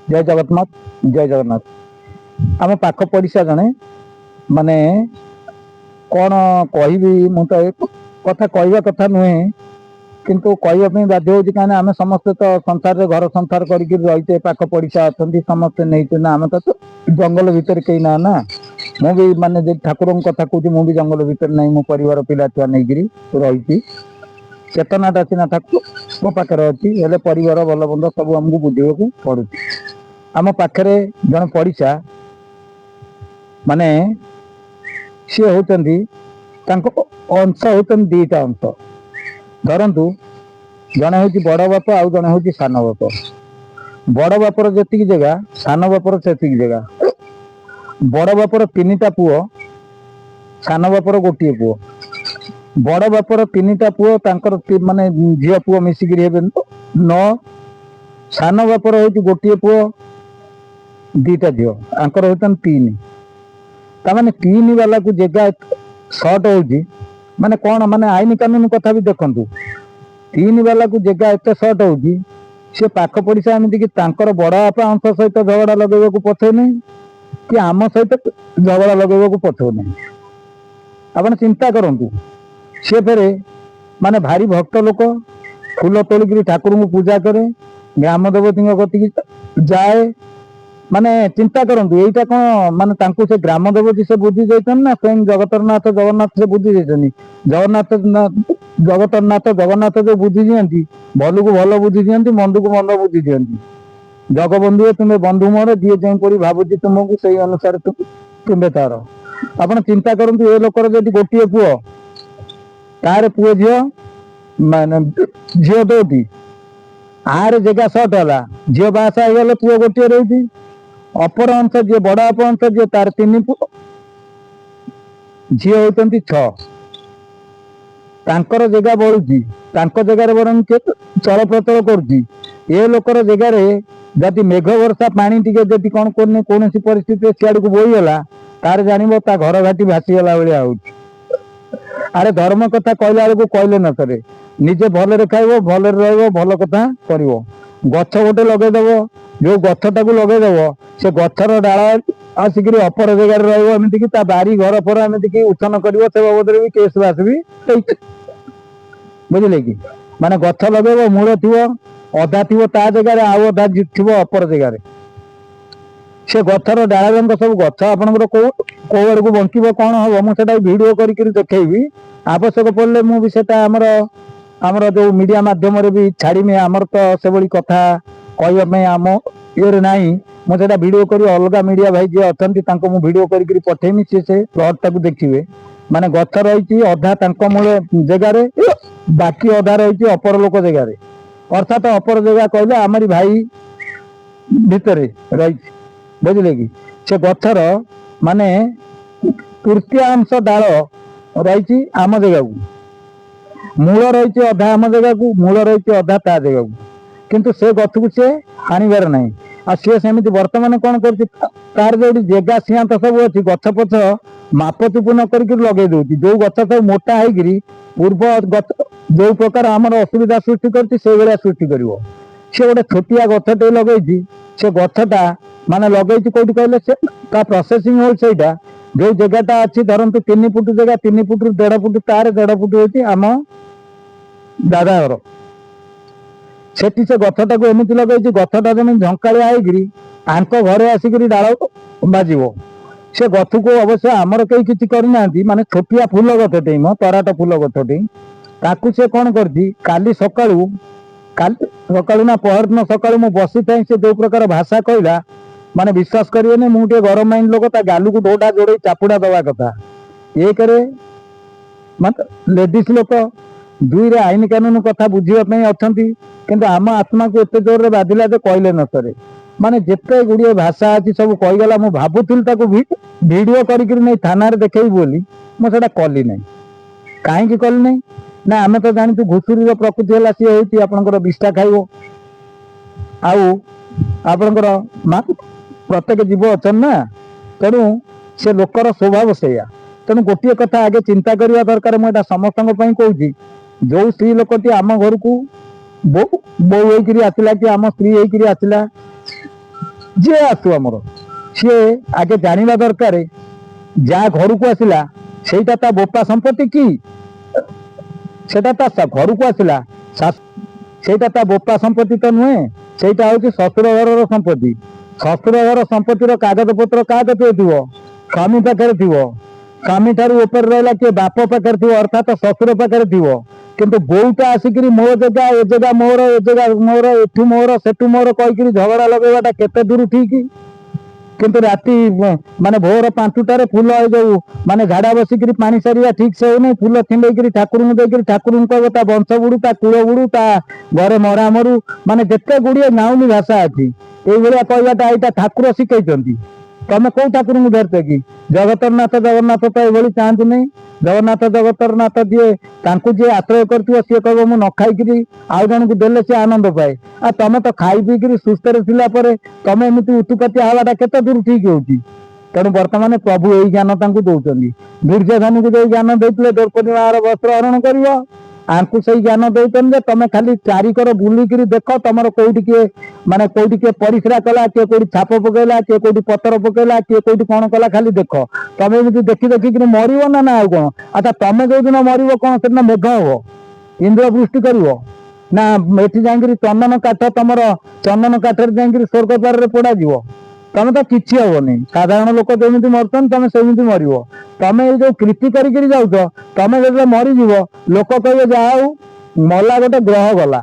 जय जगन्नाथ जय जगन्नाथ आम पाख पड़िशा जड़े माने कौन कहि मु तो कथा कहवा कथा नुहे किंतु कहवाई बाध्य हो कहीं आम समस्ते तो संसार घर संसार करते पाख पड़िशा अच्छा समस्ते नहीं आम तो जंगल भितर कहीं ना ना मु भी माने ठाकुर कथा कहूँ मुझे जंगल भितर नहीं मो परिवार पिला छुआ नहीं रही चेतनाटा सीना ठाकुर मो पाखे अच्छी हेल्ले परिवार भल बंद सब आमको बुझे पड़ू आम पाखे जन पड़िशा माने सी होती अंश होती दीटा अंश धरतु जड़े हूँ बड़ बाप आउ जड़े हूँ सान बाप बड़ बापर जी जगह सान बापर से जगह बड़ बापर तीनटा पुओ सान बापर गोटे पुओ बड़ बापर तीनटा पुओ माने झील पुओ मिसिक न सान बापर हूँ गोटे पुओ दीटा झील आंकर होती तीन ताने तीन वाला को जगह सर्ट हो माने कौन माने आईन कानून कथा भी देखु तीन वाला को जगह एत सर्ट हो सी पाख पड़िशा एमती कि बड़ बापा अंश सहित झगड़ा लगे पछे नहीं कि आम सहित झगड़ा लगे पछे नहीं आप चिंता करूँ सी फेरे माने भारी भक्त लोक फूल तोलिक ठाकुर को पूजा करे ग्राम देवती गति जाए माने चिंता करूँ यहीटा कौन माने से ग्राम देवती से बुद्धि जाइछन ना स्वयं जगतरनाथ जगन्नाथ से बुद्धि जाइछन जगन्नाथ जगतरनाथ जगन्नाथ जो बुद्धि दियंती भल को भल बुद्धि दियंती मंद को मंद बुद्धि दियंती जगबंधु तुम्हें बंधु मोर जी जो भावुची तुमको से अनुसार तुम्हें तार आप चिंता करूँ ये लोकर जब गोटे पुओ तार पुओ झील माने झील दोटी आर जगह सर्ट है झील बासा हो गले पुओ गोटे रही अपर अंश जी बड़ बाप अंश जी तार तीन पुओ झील होती छर जगह बढ़ुची जगार बर चल प्रचल कर लोकर जगार जदि मेघ वर्षा पानी टी जब कौन कौन परिस्थिति सियाड़ को बोईगला तार जान घर घाटी भासीगला भाया हो अरे धर्म कथा कहला बेलू कहले न सरे निजे भल खाइब भल भल कथा कर गछ गोटे लगेदेव जो गछटा को लगेदेव से गछर डाल आसिक अपर जगार रमती बारी घर पर एमती उच्छन कर से बाबद भी केस बास भी बुझे कि माने गछ लगे मूल थी अधा थी जगार आउ अधा थी अपर जगार से गछर डाल रंग सब गछ आपंकर कौ आड़ को बंक कौन हम मुझे भिडियो कर देखी आवश्यक पड़े मुझे आमर जो मीडिया मध्यम भी छाड़मी आमर तो से भाई कथा कहवाई आम ये ना मुझे भिडियो कर अलग मीडिया भाई जी अच्छा मुझे भिडियो कर पठेमी से प्लट टाक देखिए माने गछ रही अधा मूल जगार बाकी अधा रही अपर लोक जगार अर्थात अपर जगह कहले आमरी भाई भितर रही बुझे कि से गछर माने तृतीयांश डाल रही आम जगह को मूल रही अधा आम जगह को मूल रही अधा ता जगह को किंतु से गछ को सी हाणिबार ना आ सी सेमती बर्तमान कौन कर जो जगह सिंत सब अच्छी गछ पछ मापचुप न कर लगे दूसरी जो गछ सब मोटा है पूर्व गछ जो प्रकार आमर असुविधा सृष्टि कर सृष्टि कर सी गोटे छोटिया गछटे लगे से गछटा माने लगे कौटी कहले से प्रोसेसिंग हो सहीटा जो जगहटा अच्छी धरतु 3 फुट जगह 3 फुट 1.5 फुट तार 1.5 फुट होती आम दादा घर सेठी से गछटा को एमती लगे गछटा जमी झंकालिया आंक घरे आसिक डाल बाज से गछ को अवश्य आमर कई किसी करना माने छोटिया फूल गछटे तराट फूल गछटे ताकू से कौन कर सकाळू ना पहरदिन सकाळू मु बसी था से जो प्रकार भाषा कहला माने विश्वास करें मुझे गरम माइंड लोक गालू को डोडा जोड़े चापुड़ा दवा कथा एक लेडीज लोक दुई रे आईन कानून कथा बुझापी अच्छा किंतु आम आत्मा को एत जोर रे बाधिला जे कहले न सरे माने जिते गुड़िए भाषा अच्छी सब कहीगला मुझे भावुली भिडियो कर थाना देखेबी बोली मुझे कली ना कहीं कली ना ना आम तो जानी घुषुरी प्रकृति है सी होती आपंकर विष्टा खाइब आपंकर प्रत्येक जीव अच्छा ना तेणु से लोकर स्वभाव से तेणु गोटे कथा आगे चिंता करने दरकार मुझे समस्त कहूँ जो स्त्री लोकटी आम घर को बो होकर आसला कि आम स्त्री होकर आसला जे आसु आमर सी आगे जाना दरकार जहाँ घर को आसला सेटा ता बोपा संपत्ति कि सेटा ता घर को आसला सेटा ता बोपा संपत्ति तो नुहे सेटा हूँ शशुर घर संपत्ति शशुर घर संपत्तिर कागज पत्र क्या कथे थी स्वामी पाखे थी स्वामी ठार ऊपर रहा किए बाप पाखे थी अर्थात शशुर पाखे थी किंतु बोटा आसिक मो जगह ए जगह मोर ए जगह मोर एठू मोर सेठू मोर कहीकि झगड़ा लगेवाटा केते दूर ठीक किंतु राति माने भोर 5टार फूल जो माने झाड़ा बसिक पानी सारिया ठीक से होनी फूल छिंडेक ठाकुर देकर ठाकुर कहता वंश बुड़ू ता कूल बुड़ू ता घरे मरा मरु माने जिते गुड़िए नाउनी भाषा अच्छी ये कहवाटा यहाँ ठाकुर शिखई तमें कौ ठाकुर धरत कि जगतरनाथ जगन्नाथ तो ये चाहती नहीं जगन्नाथ जगतरनाथ जी जी आश्रय कर सी कह मु न खाई आउ जन को देले सी आनंद पाए आ तमें तो खाई पीकि सुस्थ तमें एमती उतुपातिया हवाटा केते दूर ठीक होती तेणु बर्तमान प्रभु यही ज्ञान दौरान दुर्योधन को जो ज्ञान देते द्रौपदी मार वस्त्र हरण कर आंकु से ज्ञान देते तमें खाली चारिकर बुलिक देख तुम कौटी किए माने कौटी किए परिश्रा कला किए कौटी छाप पकेला किए कौटी पतर पकेला किए कौटी कौन कला खाली देख तमें देखी देखिक मर ना आउ कौन अच्छा तुम जो दिन मर कौन से मेघ हम इंद्र वृष्टि कर ना एटी जाकि चंदन काठ तुम चंदन काठर जाकि स्वर्ग द्वार पोड़ा तमें तो किसी हेनी साधारण लोक जमी मरते तमें सेमती मर तमें जो कृति कर जाऊच तमें जो मरीज लोक कहे जाऊ मला गोटे ग्रह गला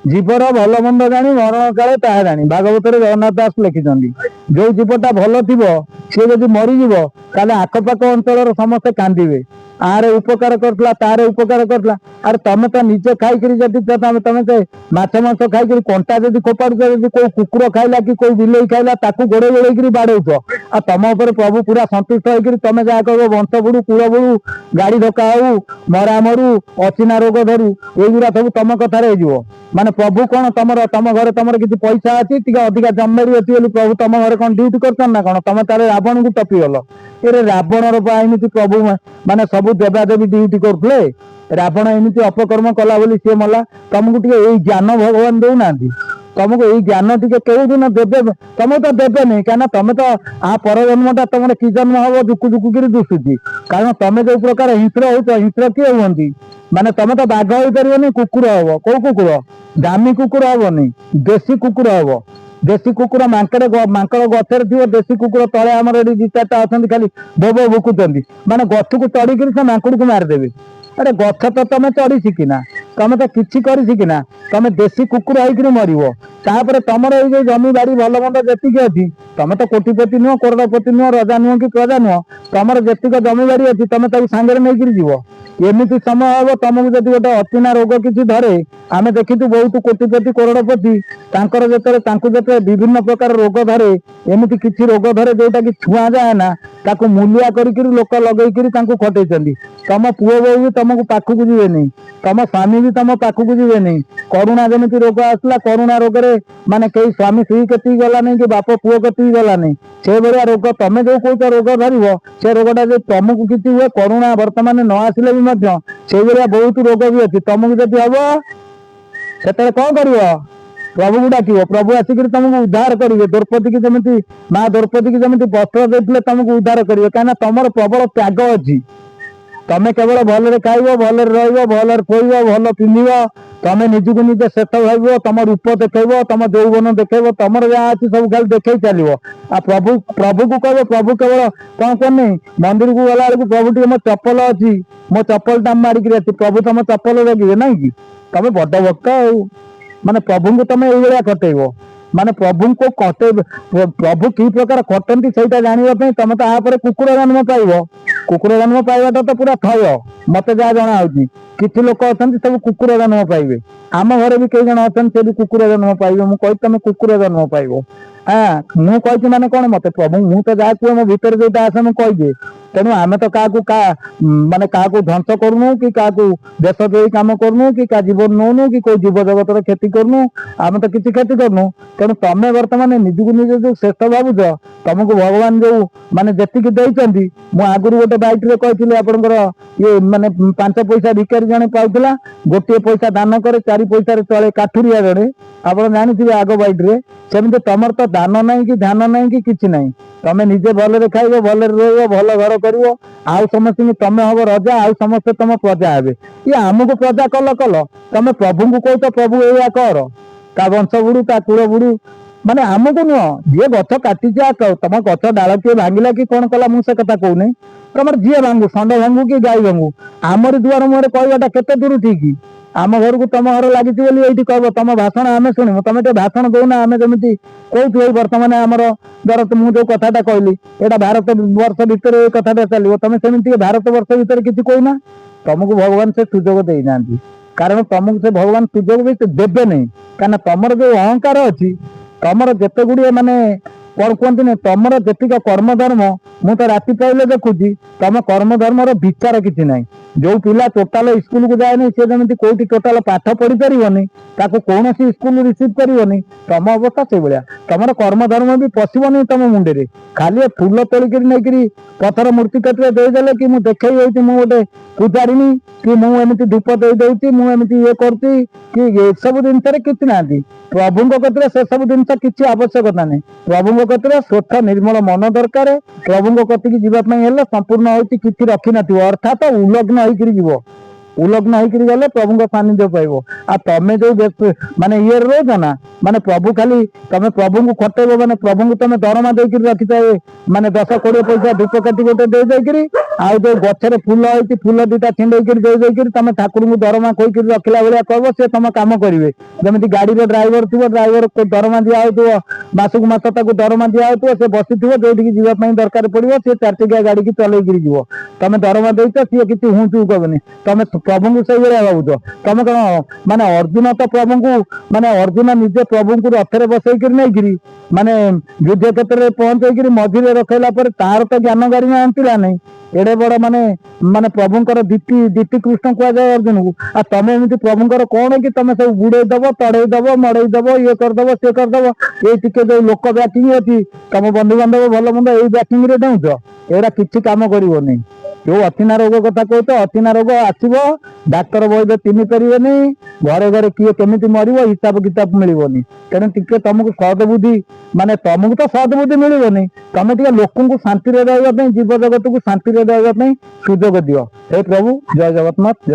जीवर भल मंद जानी मरण काले ताहा जानी भागवत जगन्नाथ दास लिखिं जो जीवटा भल थी सी जब मरीज ताले आखपाख अंचल समस्ते कांदे आरे उपकार करला तारे उपकार करला अरे तमें तो निजे खाई जदि तमें माछ मांस खाई कंटा जब खोपाड़ कोई कुकुर खाइला कि कोई बिलई खाइला ताकू गोड़े गोड़े बाड़ौच आ तुम उपर प्रभु पूरा संतुष्ट होकर तुम जहाँ कह वंश बुड़ू कूल बुड़ू गाड़ी धक्का हो मरा मरु अचिना रोग धरू युवा सब तुम कथार माने प्रभु कौन तुम घर तुम किसी पैसा अच्छी अधिका जमेरी अच्छी प्रभु तुम घर कौन ड्यूटी कर ना कौन तुम ताले रावण को टपीगल ये रावणर एमती प्रभु माने सब देवादेवी ड्यूटी करते रावण एमती अपकर्म कला बोली सी मला तुमको टे ज्ञान भगवान देना तुमको यही ज्ञान टे कौ दिन देवे तुमको तो देवे नहीं कहीं तुम तो आ परजन्मटा तुम कि जन्म हम दुकु दुकु कर दुसुची कारण तुम जो प्रकार हिंस्र हो हिंस्र किए हमें माने तुम तो बाघ हो पार कुकुर हम कौ कुकुर दामी कुकुर हेनी देशी कुकुर हम देशी कुकुर मांकड़ गचर थी देशी कुकुर तले आम दी चार्टा अच्छा खाली बोबो भुकुंट माने गछ को चढ़ी से मांकड़ को मारिदेवे अरे गछ तो तुम चढ़ी शिखिना तुम तो किसी कर शिखिना तुम देशी कुकुर होकर मर तुम ये जमी बाड़ी भल मंद जी अच्छी तुम तो कोटिपति नुह करोड़पति नुह रजा नुह कि प्रजा नुह तुम जी जमी बाड़ी अच्छी तुम सांगे नहीं जीव एमती समय हम तुमको जब गोटे अचिना रोग किसी धरे आम देखी बहुत कोटिपति करोड़पति जो विभिन्न प्रकार रोग धरे एमती किसी रोग धरे जोटा कि छुआ जाए ना ताकू मूलिया कर लोक लगे खटे तुम पुओ बो भी तुमको पाखक जी नहीं तुम स्वामी भी तुम पाखक जी नहीं करुणा जमी रोग आसला करुणा रोग माने कई स्वामी स्त्री कति गला नहीं कि बाप पुओ कति गला नहीं से भाया रोग तुम जो कौच रोग धर से रोगटा जो तुमको किसी हुए करुणा बर्तमान न आसिले भी से भाया बहुत रोग भी अच्छी तुमको जब हम से कौन कर प्रभु को डाक प्रभु आसिक तुमको उद्धार करेंगे द्रौपदी की जमी माँ द्रौपदी की जमी वस्त्र देते तुमको उद्धार करेंगे कहीं तुम प्रबल त्याग अच्छी तमें केवल भल खाइब भल रल खोब भल पिंध तमें निजक निजे शेष भाव तुम रूप देखेब तुम यौवन देखेब तुम जहाँ अच्छी सब खाली देखे चलो आ प्रभु प्रभु को कह प्रभु केवल कौन करनी मंदिर को गला बेलू प्रभु टी मो चप्पल अच्छी मो चप्पल टाइम मारिक अच्छी प्रभु तुम चप्पल लगे ना कि तुम बड़ भक्त माने प्रभु को तुम ये खटेब माने प्रभु को खटे प्रभु कि प्रकार खटती से जानवाई तुम तो आप कुकुर जन्म पाइब कुकुर जन्म पाइबाटा तो पूरा थय मत जहाँ जना कि लोक अच्छा सब कुकुर जन्म पाइबे आम घर भी कई जन अच्छा से भी कुकुर जन्म पाइबे मुझे तुम कुकुर जन्म पाइब हाँ मुझे माने कौन मत प्रभु मुझे जहाँ कहे मो भर जो आसे मुझे तेणु आम तो क्या माने क्या ध्वंस करूनु कि क्या देशद्रोही काम करूनु कि क्या जीवन नौनु कि कोई जीव जगत क्षति करूनु आम तो किसी क्षति करूनु तेणु तमें बर्तमान निजक निज जो श्रेष्ठ भावुच तुमको भगवान जो माने जेतिकी देइचंदी मु आगुरु गोटे बाइट रे कहथिले आपनकर ये माने 5 पैसा भिकारी जने पाउथला गोटे पैसा दान करे 4 पैसा रे चले काठुरिया जने आपण जानिथिबे आगो बाइट रे सेमते तमर तो दान नहीं कि ध्यान नहीं कि किछि नहीं तमें निजे भले खाइबो भले रहइबो भल घर करिवो आउ समस्त तमें हम रजा आउ समस्त तुम प्रजा हे ये आमको प्रजा कल कल तमें प्रभु को कह तो प्रभु एया कर ता वंश बुड़ू ता कुल बुड़ू माने आमको नुह जी गछ काटी तुम गछ डाल किए भांगिला कि कौन कला मुझे कथा कहूनी तुम जी भांगू षंड भांगू कि गाई भांगू आमरी दुआर मुहर कहवाटा केते दूर ठीक आम घर को तुम घर लगी ये कह तुम भाषण आम शुणु तुम भाषण दौना आम जमी कौन बर्तमान आमर धर मुझे जो कथाटा कहली यहाँ भारत वर्ष भितर ये कथाटा चलो तुम सेमती भारत वर्ष भितर किसी कहना तुमको भगवान से सुजोग देना कारण तुमको से भगवान सुजोग भी देवे नहीं कारण तुमर जो अहंकार अच्छी तुमर जिते गुड़िए माने कौन कहते तुमर जेतिक कर्म धर्म मु तो राति पाइले देखुची तुम कर्म धर्म विचार किसी ना जो पिला टोटाल स्कूल को जाए सी जमी कौटी टोटाल पाठ पढ़ी पारनी कौन स्कूल रिसीव करनी तुम अवस्था से भाया तुम कर्म धर्म भी पशुनी तुम मुंडे खाली फूल तोलिक नहीं पथर मूर्ति कटिया देदेले कि मुझे देखई गोटे पूजारिणी कि मुझे धूप दे दूसरी मुझे ये करती कि सब जिनस किसी ना प्रभु कतरे से सब जिन किसी आवश्यकता नहीं प्रभु कतरे स्वच्छ निर्मल मन दरकार प्रभु कतिक जावाई संपूर्ण होती किसी रखी न अर्थात उलग्न होकर उलग्न होकर गले प्रभु सानिध्य पाइब आ तमें जो माने ये रोज ना माने प्रभु खाली तमें प्रभु को खटेब माने प्रभु को तुम दरमा देकर रखी था माने 10-20 पैसा धूप काटी गोटे दे जाकि आउ जो गचर फूल होती फूल दुटा छिंडेक दे तुम ठाकुर को दरमा कहीकि रखला भाया कह सी तुम कम करेंगे जमी गाड़ी ड्राइवर थी ड्राइवर को दरमा दिया मासक मास दरमा दिया सी बसी जो जावाई दरकार पड़ो सी 4 चकिया गाड़ी की चलैक जीव तुम दरमा देच सी किसी हूँ चू कहनी तुम प्रभु को से भावुच तुम कौन माने अर्जुन तो प्रभु को माने अर्जुन निजे प्रभु को रथरे बसईक नहीं माने युद्ध क्षेत्र में पहुंचे मझे रखला तार तो ज्ञान गाड़ी आंला नहीं एडे बड़ माने माने प्रभुंकर दीति कृष्ण कह जाए अर्जुन को आ तुम एमती प्रभुंकर कौन कि तुम सब बुड़े दब तड़े दब मड़े दब ये करदब सी करदब ये टिके जो लोक बैकिंग अच्छी तुम बंधु बांधव भल मंद ये बैकिंग रे डाउच एरा किसी काम कर जो अतिना रोग कथा कह तो अतिना रोग आसब डाक्तर वैद्य चिन्ह पारे घरे घरे किए केमी मरब हिसाब किताब मिलनी तेणु टे तुमको सदबुद्धि माने तुमको तो सदबुद्धि मिलनी तुम टे लोक शांति रहा जीव जगत को शांति रहा सुजोग दियो हे प्रभु जय जगन्नाथ।